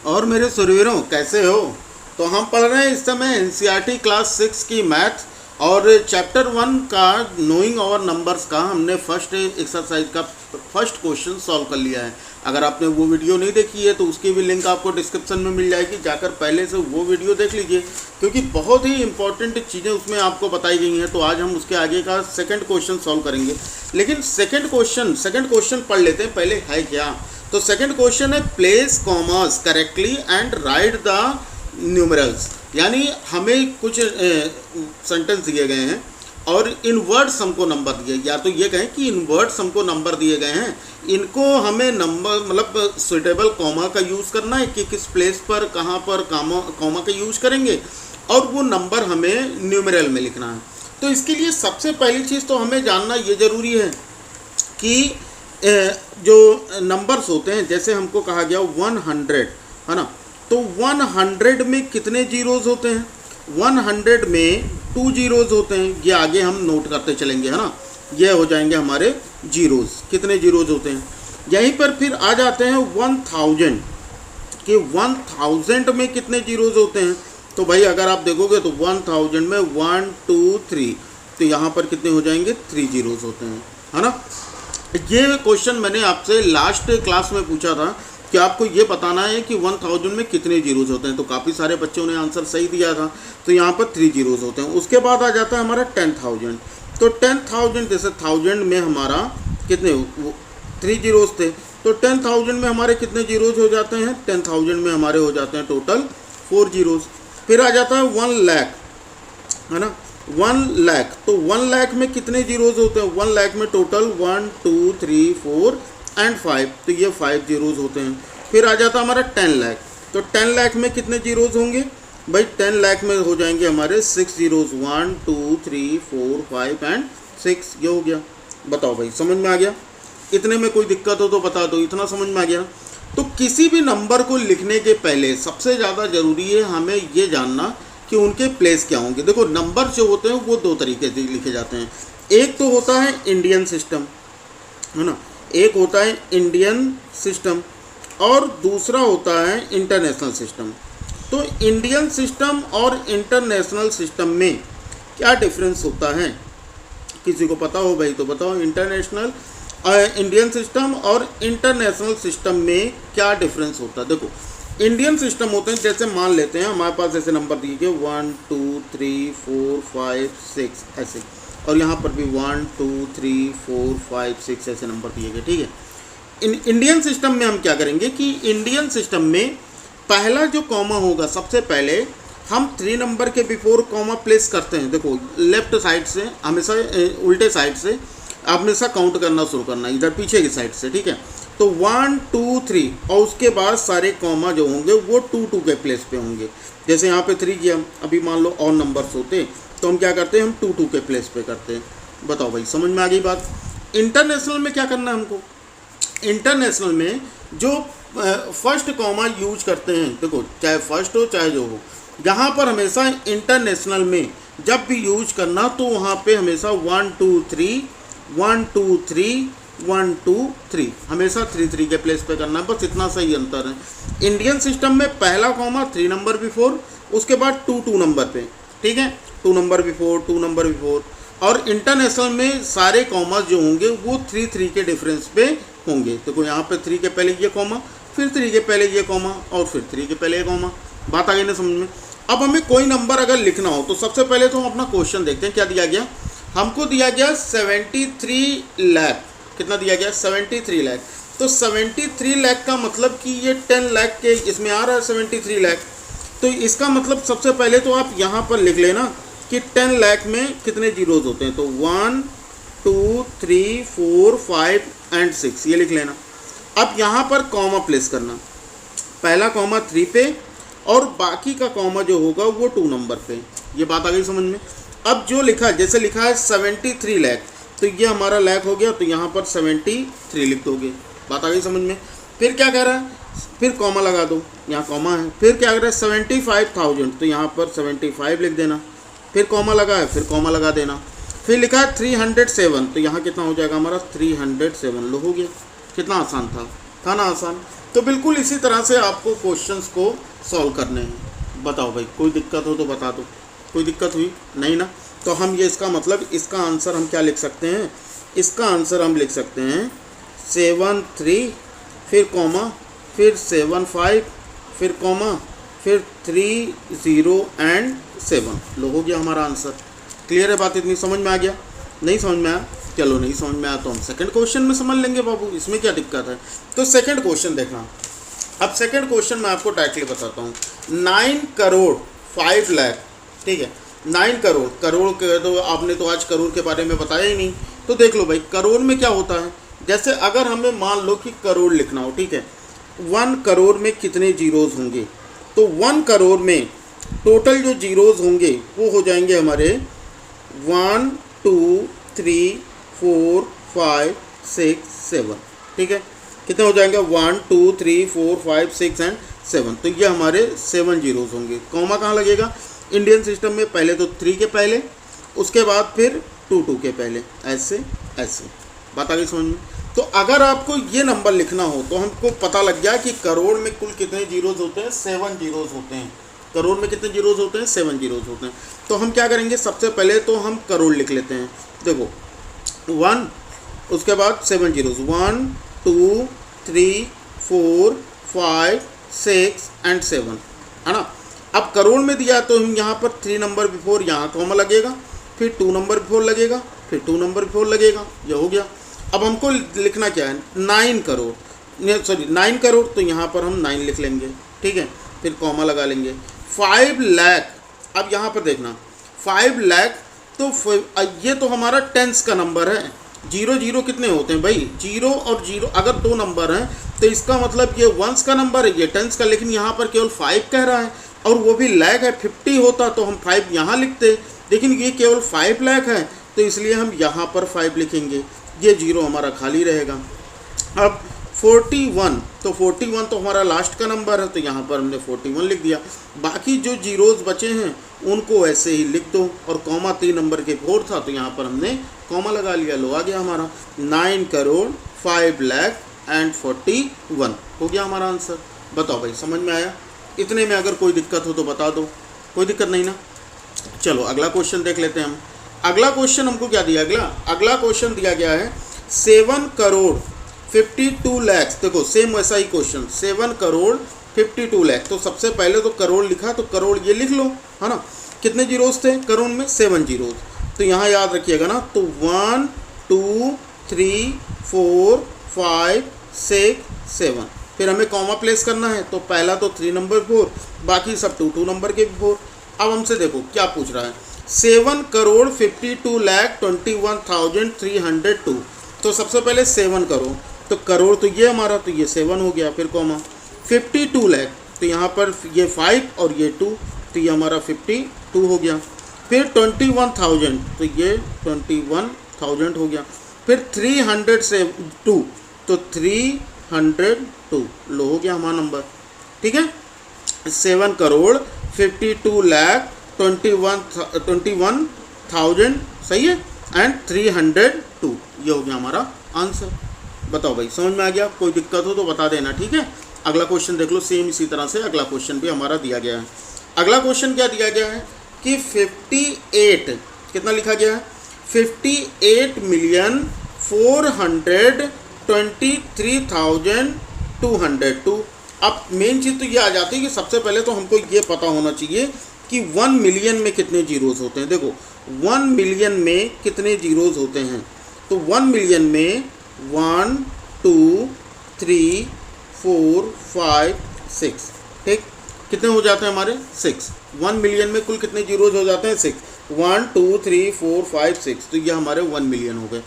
और मेरे सुरवीरों कैसे हो। तो हम पढ़ रहे हैं इस समय एनसीईआरटी क्लास 6 की मैथ और चैप्टर 1 का नोइंग और नंबर्स का हमने फर्स्ट एक्सरसाइज का फर्स्ट क्वेश्चन सॉल्व कर लिया है। अगर आपने वो वीडियो नहीं देखी है तो उसकी भी लिंक आपको डिस्क्रिप्शन में मिल जाएगी, जाकर पहले से वो वीडियो देख लीजिए क्योंकि बहुत ही इंपॉर्टेंट चीज़ें उसमें आपको बताई गई हैं। तो आज हम उसके आगे का सेकंड क्वेश्चन सॉल्व करेंगे, लेकिन सेकंड क्वेश्चन पढ़ लेते हैं पहले है क्या। तो सेकंड क्वेश्चन है place commerce correctly and right the numerals, यानी हमें कुछ सेंटेंस दिए गए हैं और इन वर्ड्स हमको नंबर दिए, या तो ये कहें कि इन वर्ड्स हमको नंबर दिए गए हैं, इनको हमें नंबर मतलब सुइटेबल कॉमा का यूज़ करना है कि किस प्लेस पर कहाँ पर कॉमा का यूज़ करेंगे और वो नंबर हमें न्यूमरल में लिखना है। तो इसके लिए सबसे पहली चीज़ तो हमें जानना ये ज़रूरी है कि जो नंबर्स होते हैं, जैसे हमको कहा गया 100 है ना, तो 100 में कितने जीरोज़ होते हैं? 100 में 2 जीरोज़ होते हैं। ये आगे हम नोट करते चलेंगे है ना, ये हो जाएंगे हमारे जीरोज़। कितने जीरोज़ होते हैं? यहीं पर फिर आ जाते हैं 1000 कि 1000 में कितने जीरोज़ होते हैं। तो भाई अगर आप देखोगे तो 1000 में 1 2 3, तो यहाँ पर कितने हो जाएंगे? 3 जीरोज़ होते हैं है ना। ये क्वेश्चन मैंने आपसे लास्ट क्लास में पूछा था कि आपको ये बताना है कि 1000 में कितने जीरोज़ होते हैं, तो काफ़ी सारे बच्चों ने आंसर सही दिया था। तो यहाँ पर 3 जीरोज़ होते हैं। उसके बाद आ जाता है हमारा 10,000। तो 10,000 जैसे 1000 में हमारा कितने 3 जीरोज़ थे, तो 10,000 में हमारे कितने जीरोज़ हो जाते हैं? 10,000 में हमारे हो जाते हैं टोटल 4 जीरोज़। फिर आ जाता है 1 लाख है ना, 1 लाख। तो 1 लाख में कितने जीरोज़ होते हैं? 1 लाख में टोटल 1 2 3 4 एंड 5, तो ये 5 जीरोज़ होते हैं। फिर आ जाता है हमारा 10 लाख। तो 10 लाख में कितने जीरोज़ होंगे भाई? 10 लाख में हो जाएंगे हमारे 6 जीरोज़, 1 2 3 4 5 एंड 6। ये हो गया। बताओ भाई समझ में आ गया? इतने में कोई दिक्कत हो तो बता दो, इतना समझ में आ गया? तो किसी भी नंबर को लिखने के पहले सबसे ज़्यादा ज़रूरी है हमें ये जानना कि उनके प्लेस क्या होंगे। देखो नंबर जो होते हैं वो 2 तरीके से लिखे जाते हैं। एक तो होता है इंडियन सिस्टम है ना, एक होता है इंडियन सिस्टम और दूसरा होता है इंटरनेशनल सिस्टम। तो इंडियन सिस्टम और इंटरनेशनल सिस्टम में क्या डिफरेंस होता है? किसी को पता हो भाई तो बताओ। इंडियन सिस्टम और इंटरनेशनल सिस्टम में क्या डिफरेंस होता है? देखो इंडियन सिस्टम होते हैं, जैसे मान लेते हैं हमारे पास ऐसे नंबर दिए गए 1 2 3 4 5 6 ऐसे, और यहाँ पर भी 1 2 3 4 5 6 ऐसे नंबर दिए गए, ठीक है। इंडियन सिस्टम में हम क्या करेंगे कि इंडियन सिस्टम में पहला जो कॉमा होगा सबसे पहले हम 3 नंबर के बिफोर कॉमा प्लेस करते हैं। देखो लेफ्ट साइड से हमेशा उल्टे साइड से हमेशा काउंट करना शुरू करना, इधर पीछे की साइड से, ठीक है। तो 1 2 3 और उसके बाद सारे कॉमा जो होंगे वो 2 2 के प्लेस पे होंगे। जैसे यहाँ पे 3 किया, अभी मान लो और नंबर्स होते तो हम क्या करते हैं? हम 2 2 के प्लेस पे करते हैं। बताओ भाई समझ में आ गई बात? इंटरनेशनल में क्या करना है हमको? इंटरनेशनल में जो फर्स्ट कॉमा यूज करते हैं, देखो चाहे फर्स्ट हो चाहे जो हो, यहाँ पर हमेशा इंटरनेशनल में जब भी यूज करना तो वहाँ पे हमेशा 1 2 3 1 2 3 1 2 3 हमेशा 3 3 के प्लेस पे करना है, बस इतना सही अंतर है। इंडियन सिस्टम में पहला कॉमा 3 नंबर बिफोर, उसके बाद 2 2 नंबर पे, ठीक है, 2 नंबर बिफोर 2 नंबर बिफोर। और इंटरनेशनल में सारे कॉमास जो होंगे वो 3 3 के डिफरेंस पे होंगे। देखो यहाँ पे 3 के पहले ये कॉमा, फिर 3 के पहले ये कॉमा और फिर 3 के पहले ये कॉमा। बात आ गई ना समझ में? अब हमें कोई नंबर अगर लिखना हो तो सबसे पहले तो हम अपना क्वेश्चन देखते हैं क्या दिया गया। हमको दिया गया 73 लाख। कितना दिया गया? 73 लाख। तो 73 लाख का मतलब कि ये 10 लाख के इसमें आ रहा है 73 लाख। तो इसका मतलब सबसे पहले तो आप यहाँ पर लिख लेना कि 10 लाख में कितने जीरोज़ होते हैं। तो 1 2 3 4 5 एंड 6 ये लिख लेना। अब यहाँ पर कॉमा प्लेस करना, पहला कॉमा 3 पे और बाकी का कॉमा जो होगा वो 2 नंबर पे। ये बात आ गई समझ में? अब जो लिखा है, जैसे लिखा है 73 लाख, तो ये हमारा लाख हो गया, तो यहाँ पर 73 लिख दोगे। बात आ गई समझ में? फिर क्या कह रहा है? फिर कॉमा लगा दो, यहाँ कॉमा है। फिर क्या कर रहा है? 75,000, तो यहाँ पर 75 लिख देना। फिर कॉमा लगा है, फिर कॉमा लगा देना। फिर लिखा है 307, तो यहाँ कितना हो जाएगा हमारा? 307 लो, हो गया। कितना आसान था ना? आसान। तो बिल्कुल इसी तरह से आपको क्वेश्चंस को सॉल्व करने हैं। बताओ भाई, कोई दिक्कत हो तो बता दो। कोई दिक्कत हुई नहीं ना? तो हम ये इसका मतलब इसका आंसर हम क्या लिख सकते हैं? इसका आंसर हम लिख सकते हैं 7 3 फिर कॉमा फिर 7 5 फिर कॉमा फिर 3 0 एंड 7। लो हो गया हमारा आंसर। क्लियर है बात? इतनी समझ में आ गया? नहीं समझ में आया? चलो नहीं समझ में आया तो हम सेकंड क्वेश्चन में समझ लेंगे बाबू, इसमें क्या दिक्कत है। तो सेकंड क्वेश्चन देखना। अब सेकंड क्वेश्चन मैं आपको डायरेक्टली बताता हूँ। 9 करोड़ 5 लाख, ठीक है, 9 करोड़, करोड़ के तो आपने तो आज करोड़ के बारे में बताया ही नहीं। तो देख लो भाई, करोड़ में क्या होता है। जैसे अगर हमें मान लो कि करोड़ लिखना हो, ठीक है, 1 करोड़ में कितने जीरोज़ होंगे, तो 1 करोड़ में टोटल जो जीरोज़ होंगे वो हो जाएंगे हमारे 1 2 3 4 5 6 7, ठीक है। कितने हो जाएंगे? 1 2 3 4 5 6 एंड 7। तो ये हमारे 7 जीरोज़ होंगे। कॉमा कहाँ लगेगा? इंडियन सिस्टम में पहले तो 3 के पहले, उसके बाद फिर 2 2 के पहले, ऐसे ऐसे। बात आ गई समझ में? तो अगर आपको ये नंबर लिखना हो तो हमको पता लग गया कि करोड़ में कुल कितने जीरोज़ होते हैं? 7 जीरोज़ होते हैं। करोड़ में कितने जीरोज़ होते हैं? 7 जीरोज़ होते हैं। तो हम क्या करेंगे? सबसे पहले तो हम करोड़ लिख लेते हैं। देखो 1, उसके बाद 7 जीरोज़, 1 2 3 4 5 6 एंड 7, है ना। अब करोड़ में दिया तो हम यहाँ पर 3 नंबर बिफोर यहाँ कॉमा लगेगा, फिर 2 नंबर बिफोर लगेगा, फिर 2 नंबर बिफोर लगेगा। ये हो गया। अब हमको लिखना क्या है? 9 करोड़, सॉरी 9 करोड़, तो यहाँ पर हम 9 लिख लेंगे, ठीक है, फिर कॉमा लगा लेंगे। 5 लाख, अब यहाँ पर देखना 5 लाख, तो ये तो हमारा टेंस का नंबर है। 0 0 कितने होते हैं भाई? 0 और 0 अगर 2 नंबर हैं तो इसका मतलब ये वंस का नंबर है, ये टेंस का। लेकिन यहाँ पर केवल 5 कह रहा है और वो भी लाख है। 50 होता तो हम 5 यहाँ लिखते, लेकिन ये केवल 5 लाख है तो इसलिए हम यहाँ पर 5 लिखेंगे। ये 0 हमारा खाली रहेगा। अब 41, तो 41 तो हमारा लास्ट का नंबर है, तो यहाँ पर हमने 41 लिख दिया। बाकी जो जीरोज़ बचे हैं उनको ऐसे ही लिख दो, और कॉमा 3 नंबर के 4 था तो यहाँ पर हमने कॉमा लगा लिया। लो आ गया हमारा 9 करोड़ 5 लाख एंड 41 हो गया हमारा आंसर। बताओ भाई, समझ में आया? इतने में अगर कोई दिक्कत हो तो बता दो। कोई दिक्कत नहीं ना? चलो अगला क्वेश्चन देख लेते हैं हम। अगला क्वेश्चन हमको क्या दिया? अगला क्वेश्चन दिया गया है 7 करोड़ 52 लाख। देखो सेम वैसा ही क्वेश्चन, 7 करोड़ 52 लाख। तो सबसे पहले तो करोड़ लिखा, तो करोड़ ये लिख लो, है ना। कितने जीरोज़ थे करोड़ में? 7 जीरोज़। तो यहाँ याद रखिएगा ना, तो 1 2 3 4 5 6 7, फिर हमें कॉमा प्लेस करना है। तो पहला तो 3 नंबर बिफोर, बाकी सब 2 2 नंबर के बिफोर। अब हमसे देखो क्या पूछ रहा है, 7 करोड़ 52 लाख 21,302। तो सबसे पहले 7 करोड़, तो करोड़ तो ये हमारा, तो ये 7 हो गया, फिर कॉमा 52 लाख, तो यहाँ पर ये 5 और ये 2, तो ये हमारा 52 हो गया। फिर 21,000, तो ये 21,000 हो गया। फिर 300 से 2, तो 302। लो हो गया हमारा नंबर, ठीक है। 7 करोड़ 52 लाख 21,000, सही है, एंड 302, ये हो गया हमारा आंसर। बताओ भाई, समझ में आ गया? कोई दिक्कत हो तो बता देना, ठीक है। अगला क्वेश्चन देख लो, सेम इसी तरह से अगला क्वेश्चन भी हमारा दिया गया है। अगला क्वेश्चन क्या दिया गया है कि 58, कितना लिखा गया है? 58,423,202। अब मेन चीज़ तो ये आ जाती है कि सबसे पहले तो हमको ये पता होना चाहिए कि 1 मिलियन में कितने जीरोज़ होते हैं। देखो 1 मिलियन में कितने जीरोज़ होते हैं, तो 1 मिलियन में 1 2 3 4 5 6, ठीक, कितने हो जाते हैं हमारे? 6। 1 मिलियन में कुल कितने जीरोज़ हो जाते हैं? 6। 1 2 3 4 5 6, तो ये हमारे 1 मिलियन हो गए।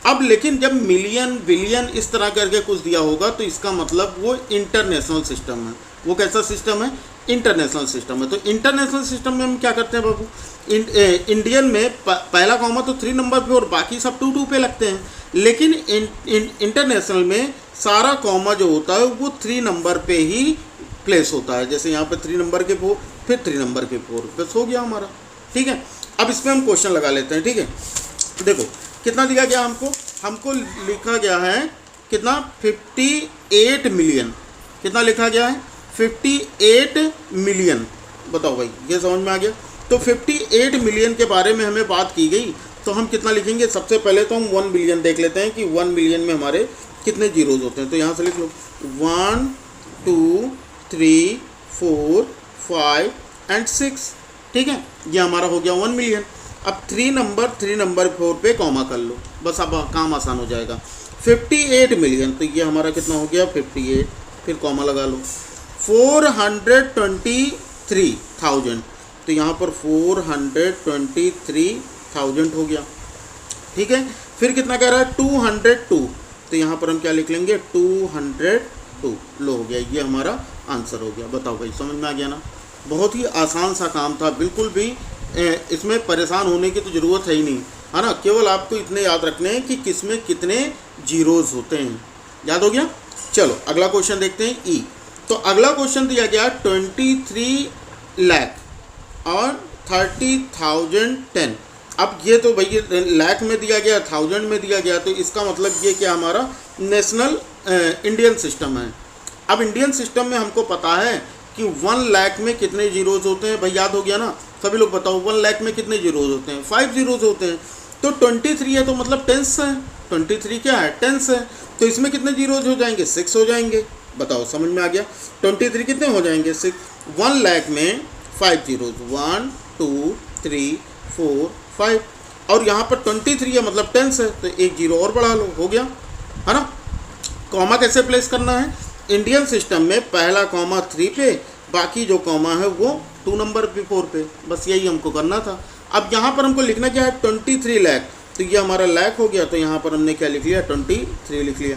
अब लेकिन जब मिलियन बिलियन इस तरह करके कुछ दिया होगा तो इसका मतलब वो इंटरनेशनल सिस्टम है। वो कैसा सिस्टम है? इंटरनेशनल सिस्टम है। तो इंटरनेशनल सिस्टम में हम क्या करते हैं बाबू? इंडियन में पहला कॉमा तो 3 नंबर पे और बाकी सब 2 2 पे लगते हैं, लेकिन इंटरनेशनल में सारा कॉमा जो होता है वो 3 नंबर पे ही प्लेस होता है। जैसे यहाँ पे 3 नंबर के 4, फिर 3 नंबर के 4, बस हो गया हमारा, ठीक है। अब इसमें हम क्वेश्चन लगा लेते हैं, ठीक है। देखो कितना दिया गया हमको लिखा गया है कितना? 58 मिलियन। कितना लिखा गया है 58 मिलियन। बताओ भाई, ये समझ में आ गया। तो 58 मिलियन के बारे में हमें बात की गई, तो हम कितना लिखेंगे? सबसे पहले तो हम 1 मिलियन देख लेते हैं कि 1 मिलियन में हमारे कितने जीरोज होते हैं। तो यहाँ से लिख लो 1 2 3 4 5 एंड 6, ठीक है, ये हमारा हो गया 1 मिलियन। अब 3 नंबर 4 पे कॉमा कर लो, बस अब काम आसान हो जाएगा। 58 मिलियन, तो ये हमारा कितना हो गया 58, फिर कॉमा लगा लो। 423,000, तो यहाँ पर 423,000 हो गया, ठीक है। फिर कितना कह रहा है 202, तो यहाँ पर हम क्या लिख लेंगे 202, लो हो गया, ये हमारा आंसर हो गया। बताओ भाई, समझ में आ गया ना? बहुत ही आसान सा काम था, बिल्कुल भी इसमें परेशान होने की तो ज़रूरत है ही नहीं, है ना। केवल आपको इतने याद रखने हैं कि किस में कितने जीरोज होते हैं। याद हो गया? चलो अगला क्वेश्चन देखते हैं ई। तो अगला क्वेश्चन दिया गया 23 लाख और 30,010। अब ये तो भैया लाख में दिया गया, 1000 में दिया गया, तो इसका मतलब ये क्या हमारा नेशनल इंडियन सिस्टम है। अब इंडियन सिस्टम में हमको पता है कि 1 लाख में कितने जीरोज होते हैं। भाई याद हो गया ना? सभी लोग बताओ 1 लाख में कितने जीरोज होते हैं? 5 जीरोज होते हैं। तो 23 है तो मतलब टेंस है, 23 क्या है? टेंस है। तो इसमें कितने जीरोज हो जाएंगे? 6 हो जाएंगे। बताओ, समझ में आ गया? 23 कितने हो जाएंगे? 6। 1 लाख में 5 जीरोज, 1 2 3 4 5, और यहाँ पर 23 है मतलब टेंस है, तो 1 जीरो और बढ़ा लो, हो गया, है ना। कॉमा कैसे प्लेस करना है? इंडियन सिस्टम में पहला कॉमा 3 पे, बाकी जो कॉमा है वो 2 नंबर पे 4 पे, बस यही हमको करना था। अब यहाँ पर हमको लिखना क्या है 23 लाख, तो ये हमारा लाख हो गया, तो यहाँ पर हमने क्या लिख लिया 23 लिख लिया,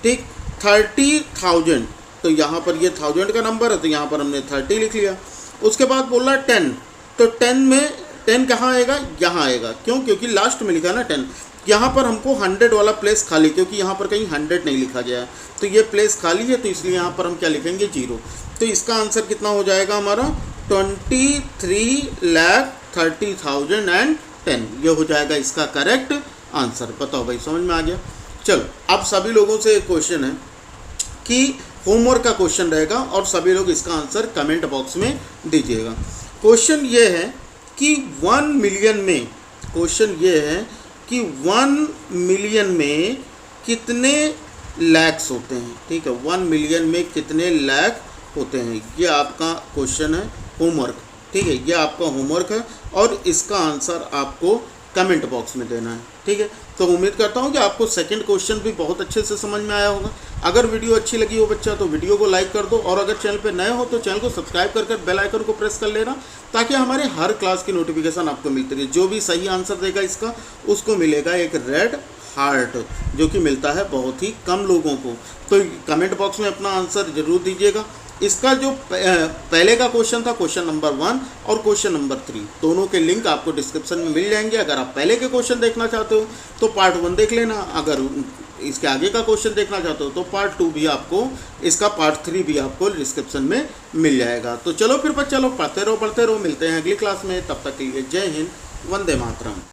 ठीक। 30,000, तो यहाँ पर ये 1000 का नंबर है, तो यहाँ पर हमने 30 लिख लिया। उसके बाद बोला 10, तो 10 में 10 कहाँ आएगा? यहाँ आएगा। क्यों? क्योंकि लास्ट में लिखा ना 10। यहाँ पर हमको 100 वाला प्लेस खाली, क्योंकि यहाँ पर कहीं 100 नहीं लिखा गया है, तो ये प्लेस खाली है, तो इसलिए यहाँ पर हम क्या लिखेंगे 0। तो इसका आंसर कितना हो जाएगा हमारा 23,30,010, ये हो जाएगा इसका करेक्ट आंसर। बताओ भाई, समझ में आ गया? चलो अब सभी लोगों से एक क्वेश्चन है कि होमवर्क का क्वेश्चन रहेगा और सभी लोग इसका आंसर कमेंट बॉक्स में दीजिएगा। क्वेश्चन ये है कि 1 मिलियन में, क्वेश्चन ये है कि 1 मिलियन में कितने लैक्स होते हैं, ठीक है। 1 मिलियन में कितने लाख होते हैं, ये आपका क्वेश्चन है, होमवर्क, ठीक है। ये आपका होमवर्क है और इसका आंसर आपको कमेंट बॉक्स में देना है, ठीक है। तो उम्मीद करता हूँ कि आपको सेकंड क्वेश्चन भी बहुत अच्छे से समझ में आया होगा। अगर वीडियो अच्छी लगी हो बच्चा तो वीडियो को लाइक कर दो, और अगर चैनल पे नए हो तो चैनल को सब्सक्राइब कर बेल आइकन को प्रेस कर लेना, ताकि हमारे हर क्लास की नोटिफिकेशन आपको मिलती रहे। जो भी सही आंसर देगा इसका, उसको मिलेगा एक रेड हार्ट, जो कि मिलता है बहुत ही कम लोगों को। तो कमेंट बॉक्स में अपना आंसर जरूर दीजिएगा। इसका जो पहले का क्वेश्चन था, क्वेश्चन नंबर 1 और क्वेश्चन नंबर 3, दोनों के लिंक आपको डिस्क्रिप्शन में मिल जाएंगे। अगर आप पहले के क्वेश्चन देखना चाहते हो तो पार्ट 1 देख लेना, अगर इसके आगे का क्वेश्चन देखना चाहते हो तो पार्ट 2 भी आपको, इसका पार्ट 3 भी आपको डिस्क्रिप्शन में मिल जाएगा। तो चलो फिर बच्चा लोग पढ़ते रहो, मिलते हैं अगली क्लास में। तब तक के लिए जय हिंद, वंदे मातरम।